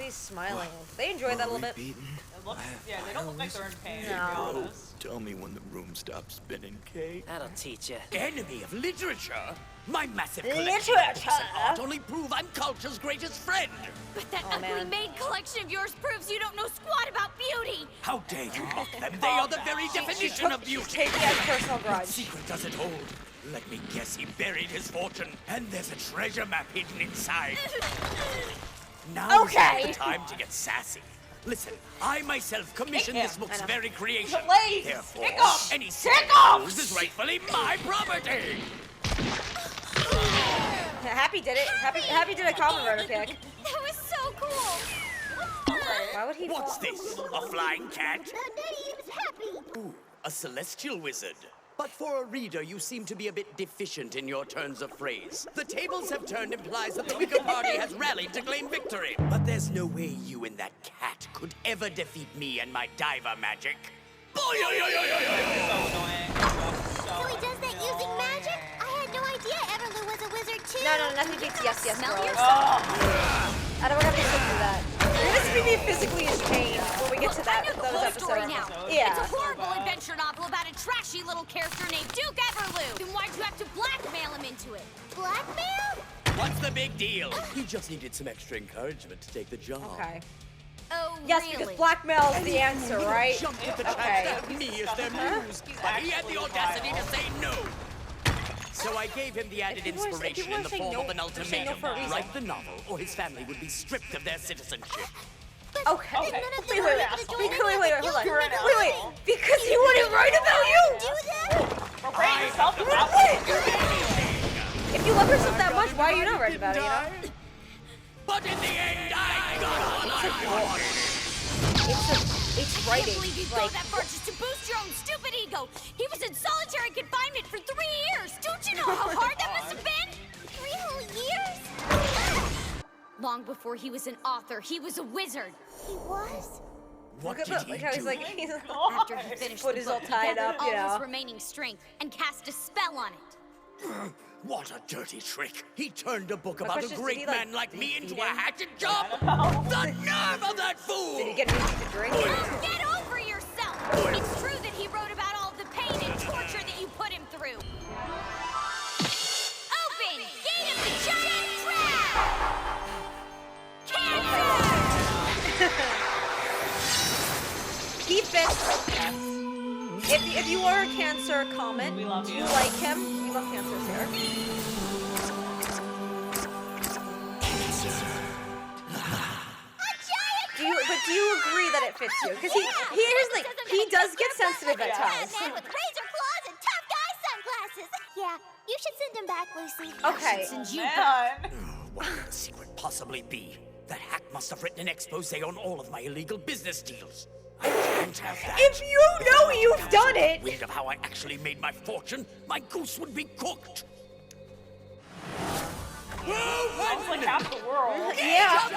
he's smiling. They enjoy that a little bit. Yeah, they don't look like they're in pain, to be No. honest. Tell me when the room stops spinning, Kay. That'll teach you. Enemy of literature? My massive Literature. collection of books and art only prove I'm culture's greatest friend. But that Oh, man. ugly maid collection of yours proves you don't know squat about beauty. How dare you mock them? They are the very definition of beauty. Take it as personal What grudge. secret does it hold? Let me guess he buried his fortune, and there's a treasure map hidden inside. Now is not Okay. the time to get sassy. Listen, I myself commissioned this book's very creation. Please, Therefore, pick up! any Pick up! news is rightfully my property. Happy did it. Happy did a common murder pick. That was so cool. Why would he What's fall? this? A flying cat? Daddy was happy. Ooh, a celestial wizard. But for a reader, you seem to be a bit deficient in your turns of phrase. The tables have turned implies that the weaker party has rallied to claim victory. But there's no way you and that cat could ever defeat me and my diver magic. So annoying. So he does that using magic? I had no idea Everloo was a wizard too. No, nothing beats yes, Smell girl. yourself. I don't want to sit through that. You're gonna see me physically in pain when we get to that I know the those whole story episodes. now. Yeah. It's a horrible adventure novel about a trashy little character named Duke Everloo. Then why'd you have to blackmail him into it? Blackmail? What's the big deal? He just needed some extra encouragement to take the job. Okay. Oh, Yes, really? because blackmail is the answer, right? Jumped at the chance Okay. to have me as their muse, but he had the audacity to say no. So I gave him the added If people are inspiration in the saying form no, of an they're saying no ultimatum. for a reason. Write the novel, or his family would be stripped of their citizenship. Okay. Okay. None of Wait, them wait, are wait, gonna wait, join wait, in. wait, hold on. You're an Wait, asshole. because he wouldn't write about you? Do that? Rate yourself about If you love yourself that much, why are you not writing about it, you know? But in the end, I got what I wanted. It's I writing. can't believe you'd go that far just to boost your own stupid ego. He was in solitary confinement for 3 years. Don't you know how hard that must have been? 3 whole years? Long before he was an author, he was a wizard. He was? What Look did at he look how he's do? like, he's After he finished foot the is all book, tied he gathered up, all you know. his remaining strength and cast a spell on it. What a dirty trick. He turned a book My about a question is, great did he, like, man like me defeat into a him? hatchet job? The nerve of that fool! Did he get anything to drink? Get over yourself! It's true that he wrote about all the pain and torture that you put him through. Open! Gate of the Giant Crab! Cancer! He fits. If you are a Cancer, comment. We love Do you. you like him? We love Cancers here. Do you agree that it fits you? Because here's the thing, he does get sensitive at times. Man with razor claws and tough guy sunglasses. Yeah, you should send him back, Lucy. Okay. Since you got Man. What could that secret possibly be? That hack must have written an expose on all of my illegal business deals. I can't have that. If you know you've done it, Wind of how I actually made my fortune, my goose would be cooked. That's like half the world. yeah.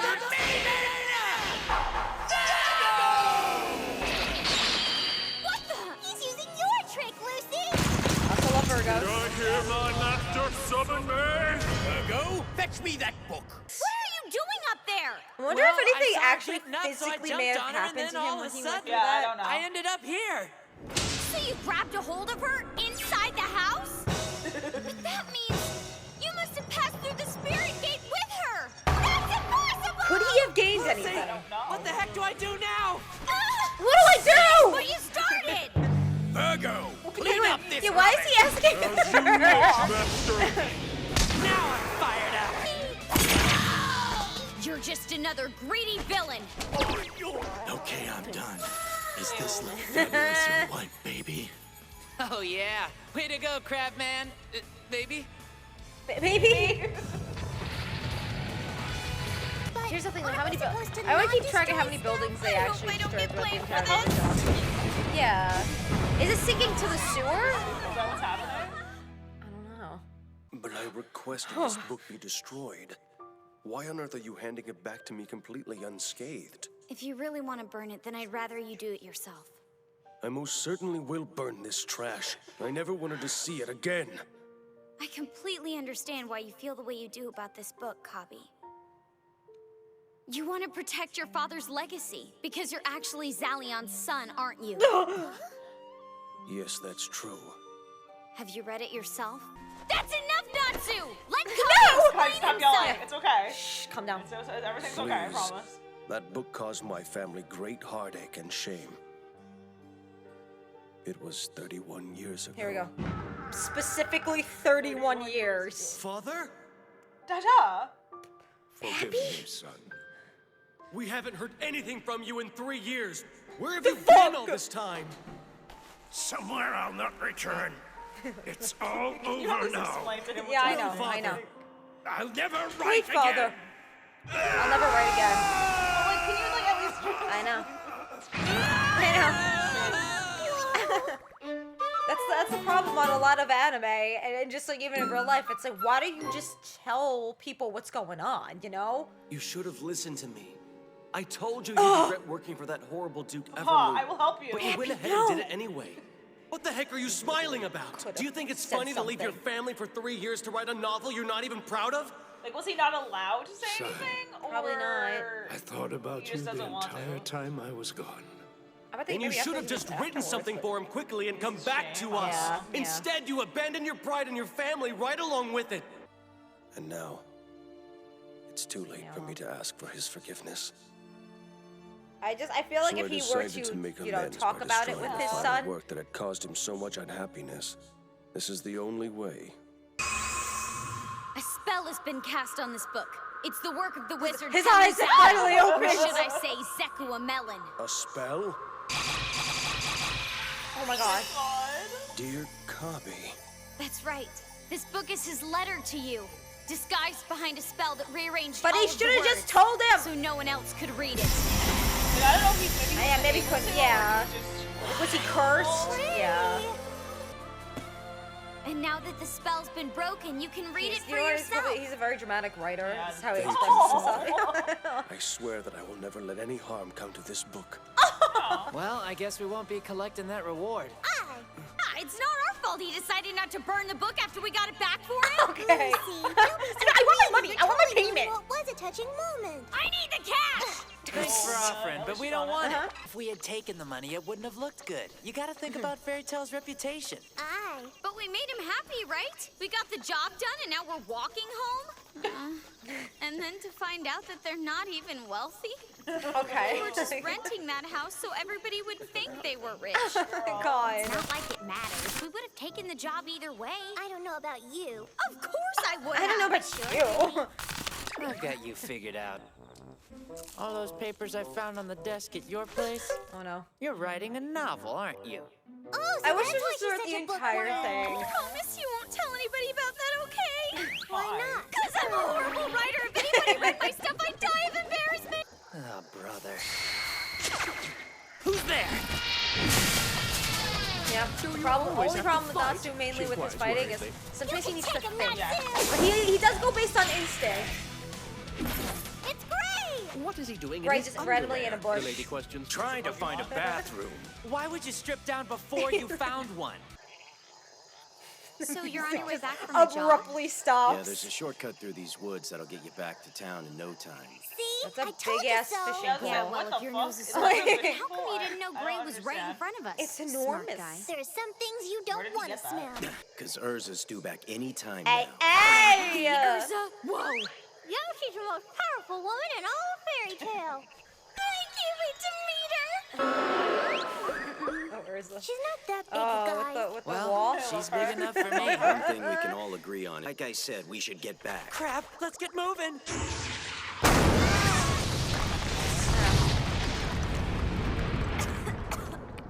What the? He's using your trick, Lucy. I also love Virgos. I hear my master summon me. Virgo, fetch me that book. What are you doing up there? I wonder Well, if anything I saw her actually getting up, so I physically jumped may have on her, and happened to then him all when of a he went sudden, through Yeah, I that. don't know. I ended up here. So you grabbed a hold of her inside the house? But that means you must have passed through the spirit gate with her. That's impossible! Could he have gained Lucy, anything? what the heck do I do now? What do I do? What you started! Virgo, clean up this Yeah, why is he asking her? Master. Now I'm fired up. You're just another greedy villain. Okay, I'm done. Is this the fabulous your white baby? Oh yeah, way to go, crab man, baby. Maybe. But Here's the thing, though, aren't how many we supposed to I want not to keep track of how destroy many buildings they I hope actually I don't destroyed get throughout the blamed entire for book. Yeah. Is it sinking to the sewer? Is that what's happening? I don't know. But I requested this book be destroyed. Why on earth are you handing it back to me completely unscathed? If you really want to burn it, then I'd rather you do it yourself. I most certainly will burn this trash. I never wanted to see it again. I completely understand why you feel the way you do about this book, Kaby. You want to protect your father's legacy because you're actually Zalion's son, aren't you? Yes, that's true. Have you read it yourself? That's enough, Natsu! Let Okay, Kaby explain stop yelling. himself! It's okay. Shh, calm down. Everything's okay, I Please. promise. That book caused my family great heartache and shame. It was 31 years ago. Here we go. Specifically 31 years. Father? Dada! Forgive me, son. We haven't heard anything from you in 3 years. Where have you been all this time? Somewhere I'll not return. It's all You over always now. explain to him what's Yeah, I going know, on. I know. I'll never Wait, write Father. again. I'll never write again. Like, can you, like, at least... I know. That's the problem on a lot of anime, and just like even in real life, it's like, why don't you just tell people what's going on, you know? You should have listened to me. I told you you'd regret working for that horrible Duke Evermoon. I will help you. But you went ahead and did it anyway. What the heck are you smiling about? Do you think it's said funny to leave your something. family for 3 years to write a novel you're not even proud of? Like, was he not allowed to say Son. anything? Probably not. I thought about He you just the doesn't want entire to. time I was gone. I would think And you maybe should have after just this written afterwards, something but- for him quickly and come back to us. Yeah, yeah. Instead, you abandoned your pride and your family right along with it. And now, it's too late for me to ask for his forgiveness. I feel like So if I he were decided to make to, amends talk by about it destroying with the his fine son, work that had caused him so much unhappiness. This is the only way. A spell has been cast on this book. It's the work of the wizard. his Kemu eyes Zalon. finally Or opened. should I say Zekua Melon? A spell? Oh my god. Dear Kaby. That's right. This book is his letter to you, disguised behind a spell that rearranged But all he of the should have just words told him. so no one else could read it. Like, I don't know if he's maybe... Yeah, maybe couldn't. Yeah. Was he cursed? Yeah. And now that the spell's been broken, you can read it You for know what, yourself. he's a very dramatic writer. Yeah. That's how he Thank expresses himself. I swear that I will never let any harm come to this book. Well, I guess we won't be collecting that reward. It's not our fault he decided not to burn the book after we got it back for him. Okay. Lucy, don't be so I want my money. I want my totally payment. What was a touching moment? I need the cash. Thanks for offering, but we don't want Uh-huh. it. If we had taken the money, it wouldn't have looked good. You gotta think about Fairy Tale's reputation. Aye. But we made him happy, right? We got the job done and now we're walking home? And then to find out that they're not even wealthy? Okay. We were just renting that house so everybody would think they were rich. God. It's not like it matters. We would have taken the job either way. I don't know about you. Of course I would I don't know have. about you. I've got you figured out. All those papers I found on the desk at your place? Oh no. You're writing a novel, aren't you? Oh, so I wish that's this why was she's worth such the a entire bookworm. thing. Promise you won't tell anybody about that, okay? Why not? Because I'm a horrible writer. If anybody read my stuff, I'd die of embarrassment. Oh, brother. Who's there? Yeah. Only problem with Natsu mainly with his fighting is sometimes he needs to Take him, think. Natsu. But he does go based on instinct. It's great. What is he doing Right, just randomly in a bush. questions. Trying to find a bathroom. Why would you strip down before you found one? So you're on your way back from the job? Abruptly stops. Yeah, there's a shortcut through these woods that'll get you back to town in no time. See? That's a I told big-ass you so. fishing Yeah, pole. Yeah, what well, the if your fuck nose is is so that? big, how come you didn't know I Gray don't was right in understand. front of us? It's Smart enormous. guy. There's some things you Where don't did he want to get that? smell. Because Urza's due back any time Hey, now. hey! Urza, whoa! Yeah, she's the most powerful woman in all of fairy tale. I can't wait to meet her! Oh, Urza. She's not that big, Oh, guys. with the Well, wall. she's big enough for me. One thing we can all agree on. Like I said, we should get back. Crap, let's get moving.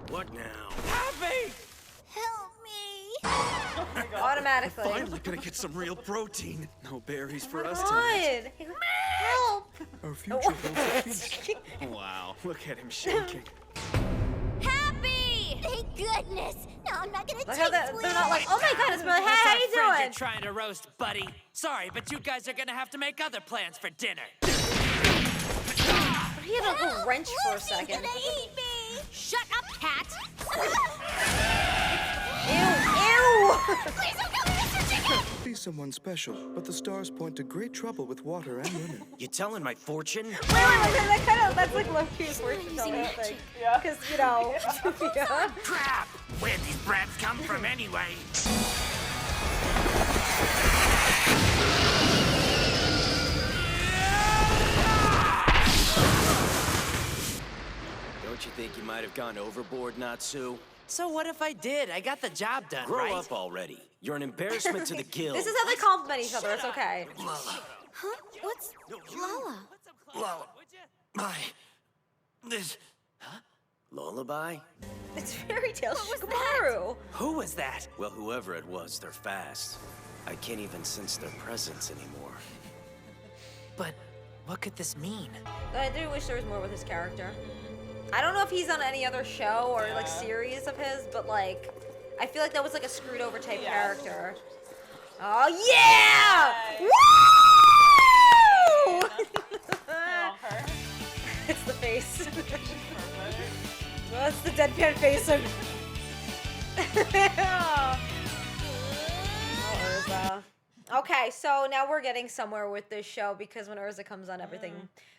What now? Happy! Help me. Automatically. Finally gonna get some real protein. No berries for us God. Help. Our future holds a feast. Wow, look at him shaking. Happy! Thank goodness. No, I'm not gonna Look take how they're not like, oh my god, it's really, hey, What's how our you friend doing? you're trying to roast, buddy? Sorry, but you guys are gonna have to make other plans for dinner. He had a little wrench for a Lucy's second. gonna eat me. Shut up, cat! Ew, ew! Please don't kill me, Mr. Be someone special, but the stars point to great trouble with water and women. You telling my fortune? That's like low-key fortune telling thing. Yeah. Because, you know, yeah. Crap! Where'd these brats come from anyway? Don't you think you might have gone overboard, Natsu? So what if I did? I got the job done, Grow right? up already. You're an embarrassment to the guild. This is how they compliment each other. It's okay. Huh? What's Lala? Well, this... Lullaby? It's Fairy Tale Shikamaru. Who was that? Well, whoever it was, they're fast. I can't even sense their presence anymore. But what could this mean? I do wish there was more with his character. I don't know if he's on any other show or like series of his, but like, I feel like that was like a screwed over type character. Oh yeah! Woo! It's the face. That's the deadpan face of. Oh, Urza. Okay, so now we're getting somewhere with this show because when Urza comes on, everything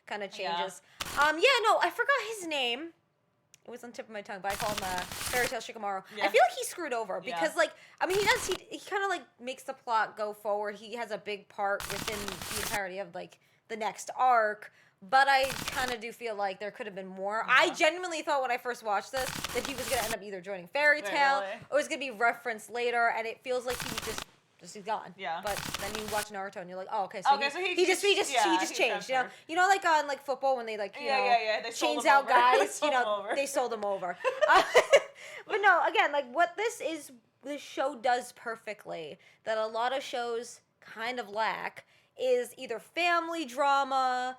kind of changes. Yeah, no, I forgot his name. It was on the tip of my tongue, but I call him Fairy Tale Shikamaru. I feel like he's screwed over because, like, I mean, he kind of like makes the plot go forward. He has a big part within the entirety of like the next arc. But I kind of do feel like there could have been more. I genuinely thought when I first watched this that he was going to end up either joining Fairy Tale or it was going to be referenced later, and it feels like he just he's gone. Yeah. But then you watch Naruto and you're like, oh, okay, so he just changed. You know, like on like football when they like they chains out guys. They sold them over. But no, again, like what this show does perfectly that a lot of shows kind of lack is either family drama,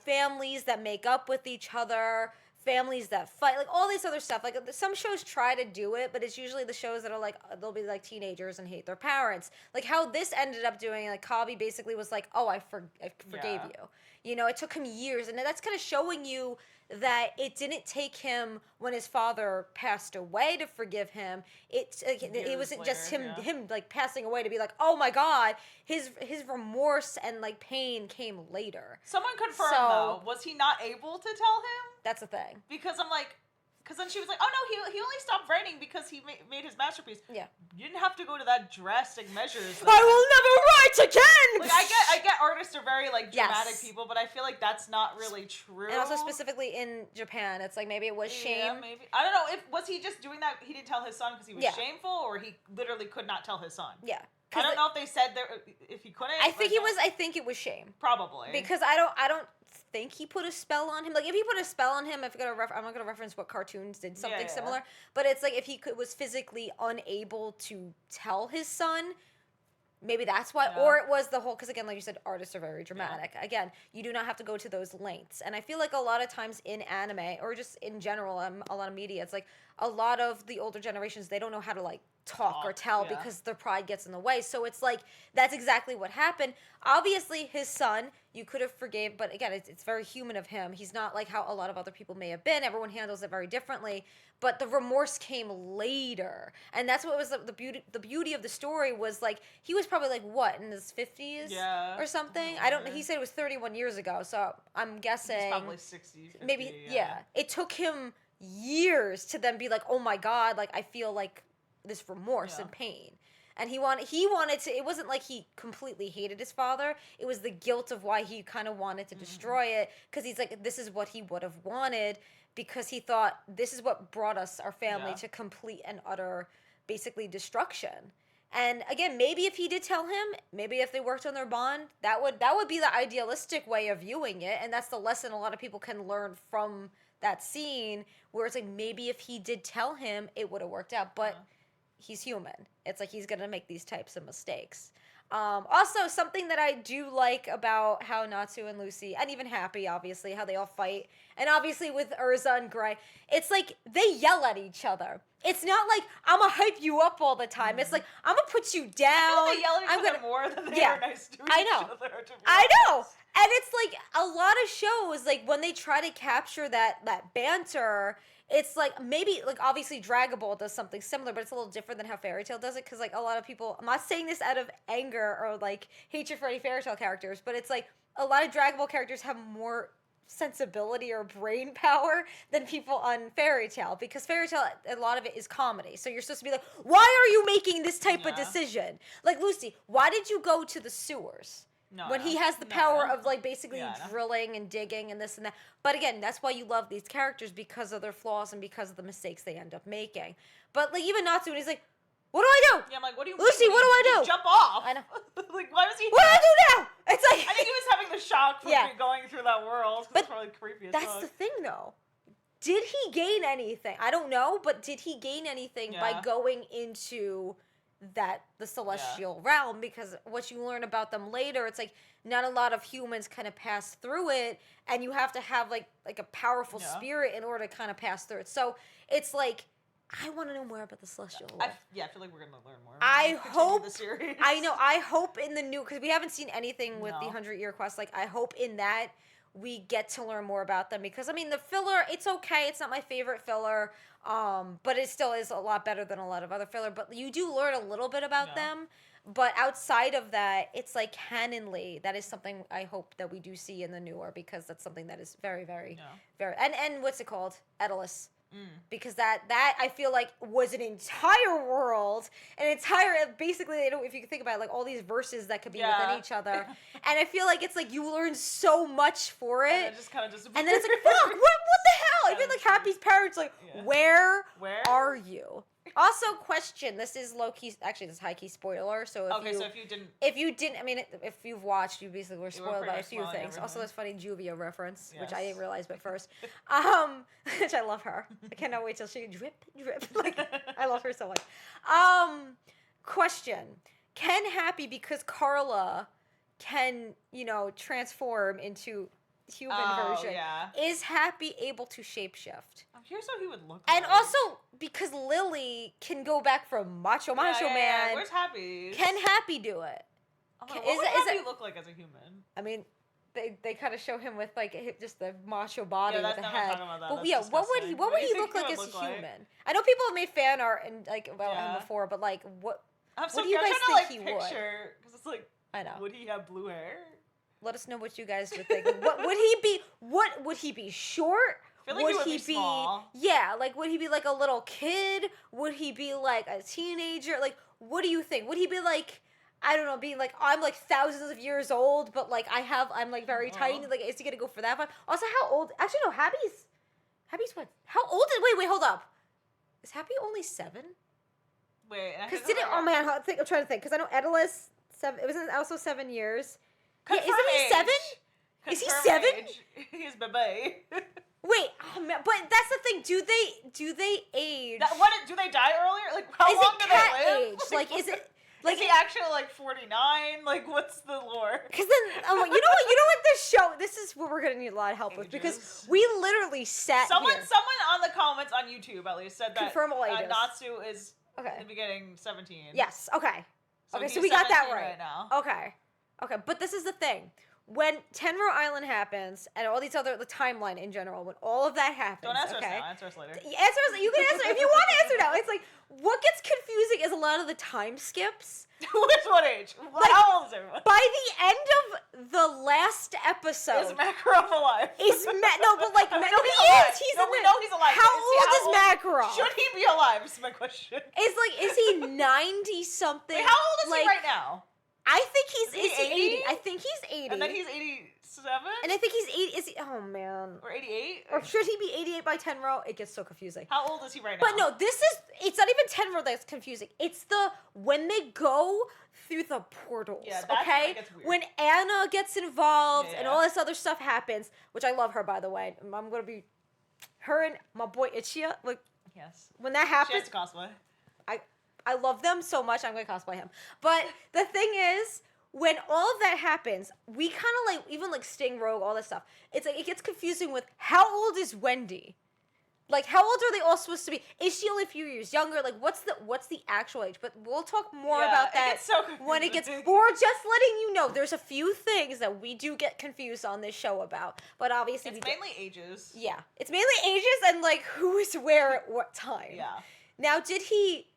families that make up with each other, families that fight, like all this other stuff. Like some shows try to do it, but it's usually the shows that are like, they'll be like teenagers and hate their parents. Like how this ended up doing, like Kaby basically was like, oh, I forgave you. It took him years. And that's kind of showing you that it didn't take him when his father passed away to forgive him. It wasn't just him like passing away to be like, oh my God, his remorse and like pain came later. Someone confirmed though, was he not able to tell him? That's the thing. Because I'm like, because then she was like, oh no, he only stopped writing because he made his masterpiece. Yeah. You didn't have to go to that drastic measures. I will never write again! Like, I get artists are very like dramatic people, but I feel like that's not really true. And also specifically in Japan, it's like maybe it was shame. Yeah, maybe. I don't know, was he just doing that, he didn't tell his son because he was shameful, or he literally could not tell his son? Yeah. I don't know if they said if he couldn't. I think it was shame. Probably. Because I don't think he put a spell on him. Like if he put a spell on him, I'm not gonna reference what cartoons did something similar. But it's like if he was physically unable to tell his son, maybe that's why. Yeah. Or it was the whole, because again, like you said, artists are very dramatic. Yeah. Again, you do not have to go to those lengths. And I feel like a lot of times in anime or just in general, a lot of media, it's like a lot of the older generations, they don't know how to like talk or tell because their pride gets in the way. So it's like that's exactly what happened. Obviously his son you could have forgave, but again it's very human of him. He's not like how a lot of other people may have been. Everyone handles it very differently, but the remorse came later, and that's what was the beauty of the story was like he was probably like what in his 50s or something. I don't know. He said it was 31 years ago, so I'm guessing he's probably 60, 50, maybe it took him years to then be like, oh my God, like I feel like this remorse and pain. And he wanted to, it wasn't like he completely hated his father. It was the guilt of why he kind of wanted to destroy it, because he's like, this is what he would have wanted, because he thought this is what brought us, our family, to complete and utter basically destruction. And again, maybe if he did tell him, maybe if they worked on their bond, that would be the idealistic way of viewing it, and that's the lesson a lot of people can learn from that scene, where it's like maybe if he did tell him, it would have worked out, but he's human. It's like he's gonna make these types of mistakes. Also, something that I do like about how Natsu and Lucy, and even Happy, obviously, how they all fight, and obviously with Urza and Gray, it's like they yell at each other. It's not like I'm gonna hype you up all the time. It's like I'm gonna put you down. I feel like they yell at each other more than they are nice to each other. I know. And it's like a lot of shows, like when they try to capture that banter, it's like maybe like obviously Dragon Ball does something similar, but it's a little different than how Fairy Tail does it because like a lot of people, I'm not saying this out of anger or like hatred for any Fairy Tail characters, but it's like a lot of Dragon Ball characters have more sensibility or brain power than people on Fairy Tail because Fairy Tail, a lot of it is comedy. So you're supposed to be like, why are you making this type of decision? Like Lucy, why did you go to the sewers? When he has the power of like basically drilling and digging and this and that. But again, that's why you love these characters because of their flaws and because of the mistakes they end up making. But like even Natsu, and he's like, what do I do? Yeah, I'm like, what do you Lucy, what do I do? Jump off. I know. Like, why was he? What do I do now? It's like I think he was having the shock from going through that world. But it's probably creepy as that's the thing, though. Did he gain anything? I don't know, but did he gain anything by going into the celestial realm? Because what you learn about them later, it's like not a lot of humans kind of pass through it, and you have to have like a powerful spirit in order to kind of pass through it. So it's like, I want to know more about the celestial world. I feel like we're gonna learn more. I hope. I know. I hope in the new, because we haven't seen anything with the 100-year quest. Like, I hope in that we get to learn more about them, because I mean the filler, it's okay. It's not my favorite filler, but it still is a lot better than a lot of other filler. But you do learn a little bit about them. But outside of that, it's like canonly. That is something I hope that we do see in the newer, because that's something that is very, very, very. And what's it called? Edalus. Because that I feel like was an entire world, basically, if you think about it, like all these verses that could be within each other, and I feel like it's like you learn so much for it, and it just kind of disappears. And then it's like, fuck, what the hell? Even like Happy's parents, like, where are you? Also, question. This is low key. Actually, this is high key spoiler. So if you didn't, I mean, if you've watched, you basically were spoiled by a few things. Also, this funny Juvia reference, which I didn't realize but first. Which I love her. I cannot wait till she drip. Like, I love her so much. Question. Can Happy, because Carla can, transform into human version, is Happy able to shapeshift? Here's how he would look. And also because Lily can go back from Macho Man. Where's Happy? Can Happy do it? What would Happy look like as a human? I mean, they kind of show him with like just the macho body with the not head. talking about that. But that's what would he look like as a human? I know people have made fan art and like about him before, but like what do you guys think he would? Because it's like, I know. Would he have blue hair? Let us know what you guys would think. What would he be? What would he be? Short? I feel like would he be small. Yeah, like would he be like a little kid? Would he be like a teenager? Like, what do you think? Would he be like, I don't know, being like, I'm like thousands of years old, but like I'm like very tiny. Like, is he gonna go for that one? Also, how old? Actually, no. Happy's what? How old is? Wait, hold up. Is Happy only 7? Wait, because oh man, I'm trying to think. Because I know Edalus 7. It was also 7 years. Yeah, isn't he 7? Is he 7? He's baby. Wait, oh man, but that's the thing. Do they age? Do they die earlier? Like, how long do they live? Age? Like, is it? Like, is he actually like 49? Like, what's the lore? Because then, you know what? This show. This is what we're gonna need a lot of help with, because we literally sat. Someone on the comments on YouTube at least said that confirm all ages. Natsu is in the beginning 17. Yes. Okay. So we got that right now. Okay. But this is the thing. When Tenro Island happens, and all these the timeline in general, when all of that happens, don't answer us now. Answer us later. You can answer if you want to answer now. It's like, what gets confusing is a lot of the time skips. Which what age? Like, how old is everyone? By the end of the last episode, is Makarov alive? No, but like, no, he is. We know he's alive. How old is Makarov? Should he be alive? Is my question. Is he 90 something? Wait, how old is he right now? I think he's 80. I think he's 80. And then he's 87? And I think he's 80. Is he? Oh, man. Or 88? Or should he be 88 by Tenro? It gets so confusing. How old is he right now? But no, it's not even Tenro that's confusing. It's when they go through the portals, okay? When Anna gets involved and all this other stuff happens, which I love her, by the way. I'm going to be... Her and my boy Ichia, like... Yes. When that happens... She has to cosplay. I love them so much, I'm going to cosplay him. But the thing is, when all of that happens, we kind of like, even like Sting Rogue, all that stuff, it's like, it gets confusing with, how old is Wendy? Like, how old are they all supposed to be? Is she only a few years younger? Like, what's the actual age? But we'll talk more about that when it gets. We're just letting you know there's a few things that we do get confused on this show about. But obviously, it's mainly ages. Yeah, it's mainly ages and like who is where at what time. Yeah. Now, did he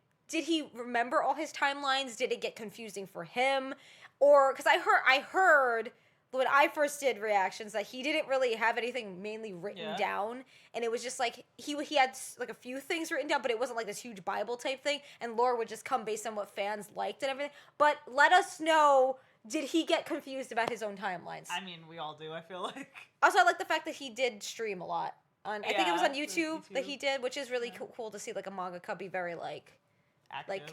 remember all his timelines? Did it get confusing for him, or because I heard. When I first did reactions, that he didn't really have anything mainly written down, and it was just like he had like a few things written down, but it wasn't like this huge Bible type thing, and lore would just come based on what fans liked and everything. But let us know, did he get confused about his own timelines? I mean, we all do, I feel like. Also, I like the fact that he did stream a lot. I think it was on YouTube that he did, which is really cool to see, like a mangaka be very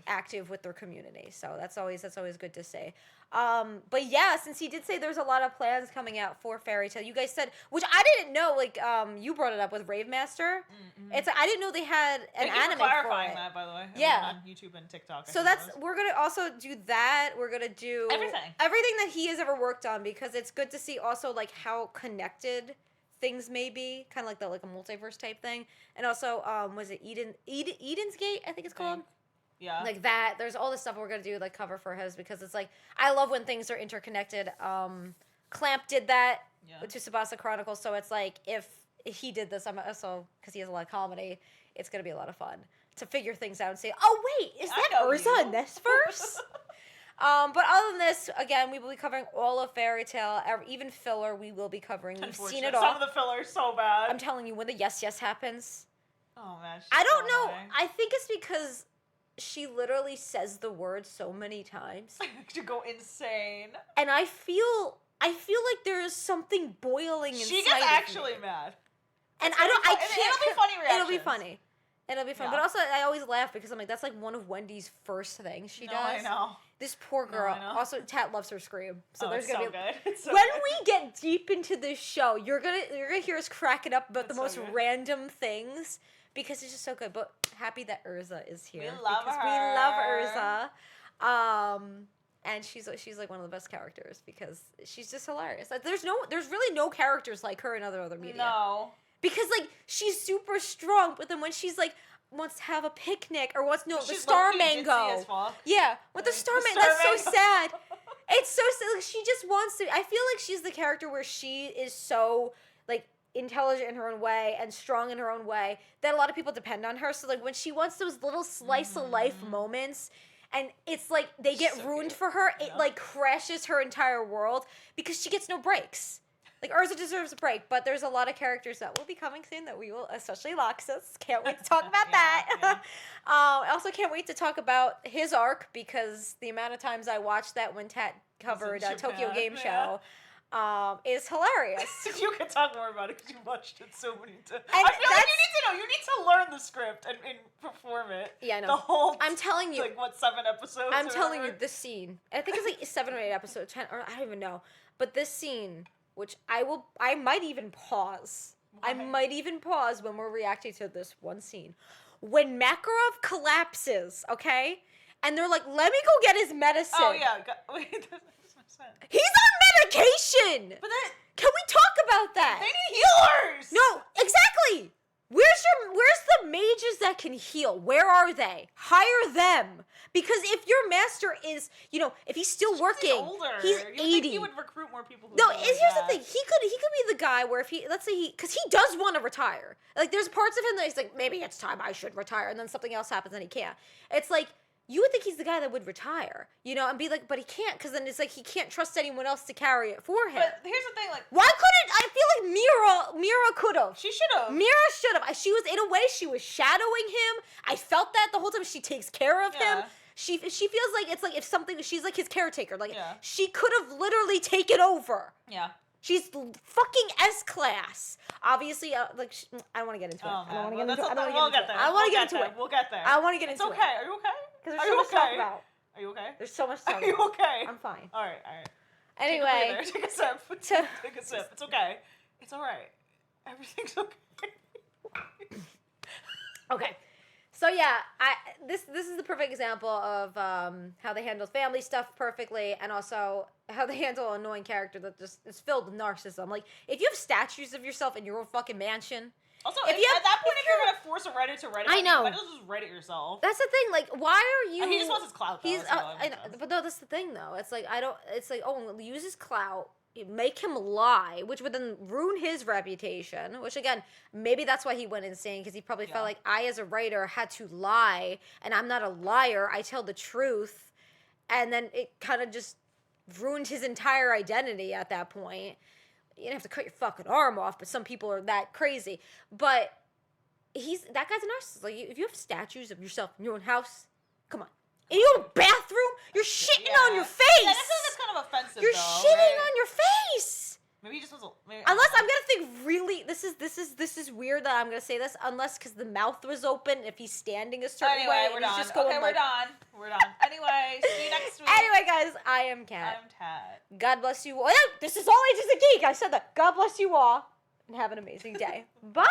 active with their community. So that's always good to say. But yeah, since he did say there's a lot of plans coming out for Fairy Tail, you guys said, which I didn't know, like you brought it up with Rave Master. Mm-hmm. It's I didn't know they had an anime for clarifying that, by the way. Yeah, on YouTube and TikTok. So we're gonna also do that. We're gonna do everything that he has ever worked on, because it's good to see also like how connected things may be, kind of like a multiverse type thing. And also, was it Eden's Gate? I think it's called. Yeah. Like that. There's all this stuff we're going to do, like, cover for his, because it's like, I love when things are interconnected. Clamp did that with Tsubasa Chronicles, so it's like, if he did this, I'm also, because he has a lot of comedy, it's going to be a lot of fun to figure things out and say, oh, wait, is that Urza in this verse? But other than this, again, we will be covering all of Fairy Tail, even filler we will be covering. We've seen it all. Some of the filler is so bad. I'm telling you, when the yes happens. Oh, man. I don't know. I think it's because she literally says the word so many times. To go insane. And I feel like there is something boiling inside. She gets actually mad. And I can't. It'll be funny reactions. It'll be funny. It'll be fun. Yeah. But also, I always laugh because I'm like, that's like one of Wendy's first things she does. I know. This poor girl. Also, Tat loves her scream. So there's gonna be good. So when good. we get deep into this show, you're gonna hear us cracking up about the most random things. Because it's just so good. But happy that Urza is here. We love her. We love Urza. And she's like one of the best characters because she's just hilarious. Like, there's really no characters like her in other media. No. Because like she's super strong, but then when she's like wants to have a picnic or wants the star mango. Yeah, with the star mango. That's so sad. It's so sad. Like, she just wants to. I feel like she's the character where she is so like intelligent in her own way and strong in her own way that a lot of people depend on her. So like when she wants those little slice of life moments and it's like they get ruined for her, it like crashes her entire world because she gets no breaks. Like Urza deserves a break, but there's a lot of characters that will be coming soon that we will, especially Loxus. Can't wait to talk about that. I also can't wait to talk about his arc because the amount of times I watched that when Tat covered Tokyo Game Show is hilarious. You can talk more about it because you watched it so many times. I feel like you need to learn the script and perform it. Yeah, I know. The whole. I'm telling you. Like what, 7 episodes? I'm telling you, this scene. I think it's like 7 or 8 episodes, 10, or I don't even know. But this scene, which I might even pause. Why? I might even pause when we're reacting to this one scene. When Makarov collapses, okay? And they're like, let me go get his medicine. Oh, yeah. Wait, that doesn't make sense. He's on medication! But that... Can we talk about that? They need healers! No, exactly! Where's the mages that can heal? Where are they? Hire them. Because if your master is, if he's still working, he's 80. Think he would recruit more people. Here's the thing. He could be the guy where let's say because he does want to retire. Like there's parts of him that he's like, maybe it's time I should retire, and then something else happens and he can't. It's like you would think he's the guy that would retire, and be like, but he can't because then it's like he can't trust anyone else to carry it for him. But here's the thing, like, why couldn't I feel like Mira could have? She should have. Mira should have. She was in a way she was shadowing him. I felt that the whole time. She takes care of him. She feels like it's like if something she's like his caretaker. Like she could have literally taken over. Yeah. She's fucking S-class. Obviously, I don't want to get into it. I don't want to get into it. I want to get into it. We'll get there. I want to get into it. It's okay. Are you okay? Because there's so much to talk about. Are you okay? There's so much to talk about. Are you okay? I'm fine. All right. Anyway. Take a sip. Take a sip. It's okay. It's all right. Everything's okay. Okay. So yeah, this is the perfect example of how they handle family stuff perfectly, and also how they handle an annoying character that just is filled with narcissism. Like if you have statues of yourself in your own fucking mansion, Also, at that point, if you're gonna force a Reddit to write it, I know. Why don't you just write it yourself? That's the thing. Like, why are you? He just wants his clout. Though, but no, that's the thing though. It's like I don't. It's like use his clout. Make him lie, which would then ruin his reputation, which again, maybe that's why he went insane, because he probably felt like I, as a writer, had to lie, and I'm not a liar, I tell the truth, and then it kind of just ruined his entire identity at that point. You don't have to cut your fucking arm off, but some people are that crazy. But that guy's a narcissist. Like, if you have statues of yourself in your own house, come on. In your bathroom, you're shitting on your face. Yeah, that's kind of offensive. You're shitting on your face. Maybe he just was. Unless I'm gonna think really, this is weird that I'm gonna say this. Unless because the mouth was open, if he's standing a certain way, we're done. Just going we're done. We're done. Anyway, see you next week. Anyway, guys, I am Kat. I'm Tat. God bless you all. This is All Ages of Geek. I said that. God bless you all, and have an amazing day. Bye.